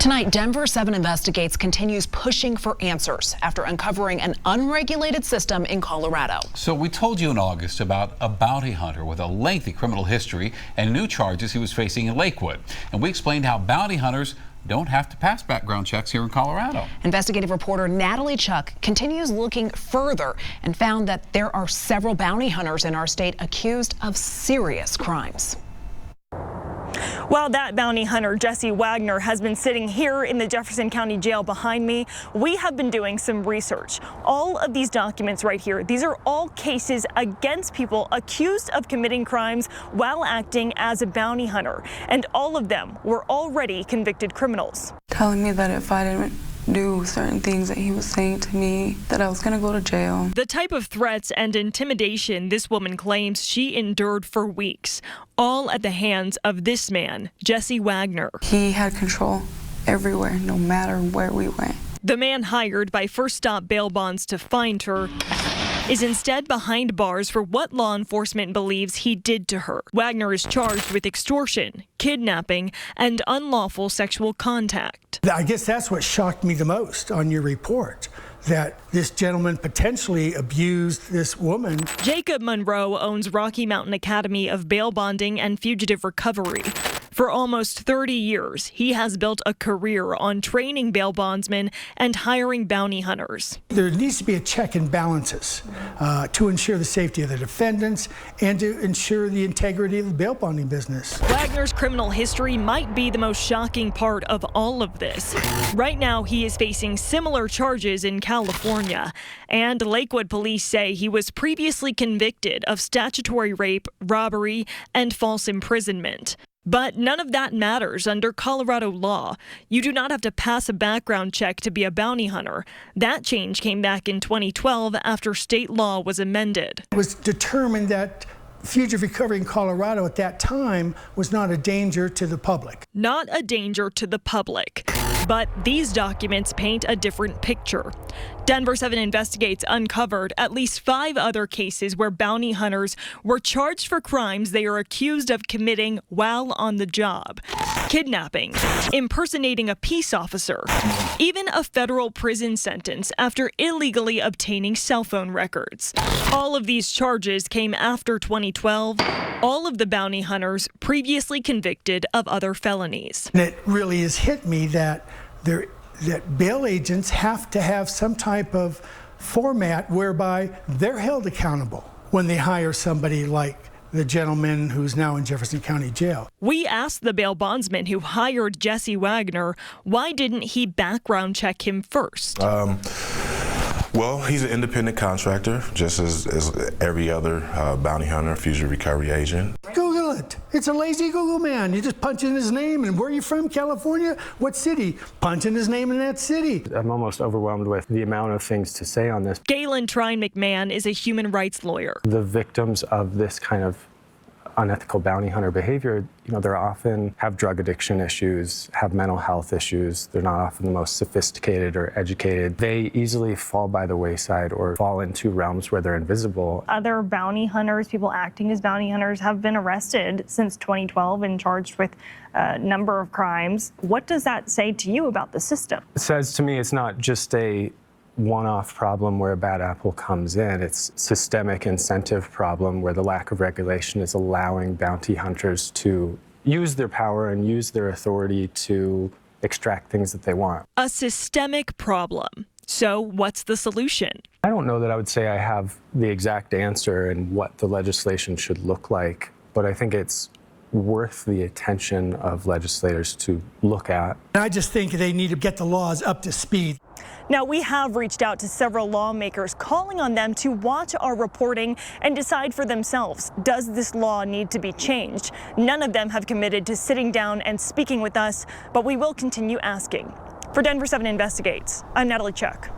Tonight, Denver7 Investigates continues pushing for answers after uncovering an unregulated system in Colorado. So we told you in August about a bounty hunter with a lengthy criminal history and new charges he was facing in Lakewood. And we explained how bounty hunters don't have to pass background checks here in Colorado. Investigative reporter Natalie Chuck continues looking further and found that there are several bounty hunters in our state accused of serious crimes. While that bounty hunter, Jesse Wagner, has been sitting here in the Jefferson County Jail behind me, we have been doing some research. All of these documents right here, these are all cases against people accused of committing crimes while acting as a bounty hunter. And all of them were already convicted criminals. Telling me that if I didn't do certain things that he was saying to me, that I was going to go to jail. The type of threats and intimidation this woman claims she endured for weeks, all at the hands of this man, Jesse Wagner. He had control everywhere, no matter where we went. The man hired by First Stop bail bonds to find her is instead behind bars for what law enforcement believes he did to her. Wagner is charged with extortion, kidnapping, and unlawful sexual contact. I guess that's what shocked me the most on your report, that this gentleman potentially abused this woman. Jacob Monroe owns Rocky Mountain Academy of Bail Bonding and Fugitive Recovery. For almost 30 years, he has built a career on training bail bondsmen and hiring bounty hunters. There needs to be a check and balances to ensure the safety of the defendants and to ensure the integrity of the bail bonding business. Wagner's criminal history might be the most shocking part of all of this. Right now, he is facing similar charges in California, and Lakewood police say he was previously convicted of statutory rape, robbery, and false imprisonment. But none of that matters under Colorado law. You do not have to pass a background check to be a bounty hunter. That change came back in 2012 after state law was amended. It was determined that fugitive recovery in Colorado at that time was not a danger to the public. Not a danger to the public. But these documents paint a different picture. Denver7 Investigates uncovered at least 5 other cases where bounty hunters were charged for crimes they are accused of committing while on the job. Kidnapping, impersonating a peace officer, even a federal prison sentence after illegally obtaining cell phone records. All of these charges came after 2012. All of the bounty hunters previously convicted of other felonies. And it really has hit me that bail agents have to have some type of format whereby they're held accountable when they hire somebody like the gentleman who's now in Jefferson County Jail. We asked the bail bondsman who hired Jesse Wagner, why didn't he background check him first? Well, he's an independent contractor, just as every other bounty hunter, fugitive recovery agent. Google it. It's a lazy Google man. You just punch in his name and where are you from, California? What city? Punch in his name in that city. I'm almost overwhelmed with the amount of things to say on this. Galen Trine McMahon is a human rights lawyer. The victims of this kind of unethical bounty hunter behavior, they often have drug addiction issues, have mental health issues. They're not often the most sophisticated or educated. They easily fall by the wayside or fall into realms where they're invisible. Other bounty hunters, people acting as bounty hunters, have been arrested since 2012 and charged with a number of crimes. What does that say to you about the system? It says to me it's not just a one-off problem where a bad apple comes in. It's systemic incentive problem where the lack of regulation is allowing bounty hunters to use their power and use their authority to extract things that they want. A systemic problem. So what's the solution? I don't know that I would say I have the exact answer and what the legislation should look like, but I think it's worth the attention of legislators to look at. I just think they need to get the laws up to speed. Now, we have reached out to several lawmakers calling on them to watch our reporting and decide for themselves, does this law need to be changed? None of them have committed to sitting down and speaking with us, but we will continue asking. For Denver7 Investigates, I'm Natalie Chuck.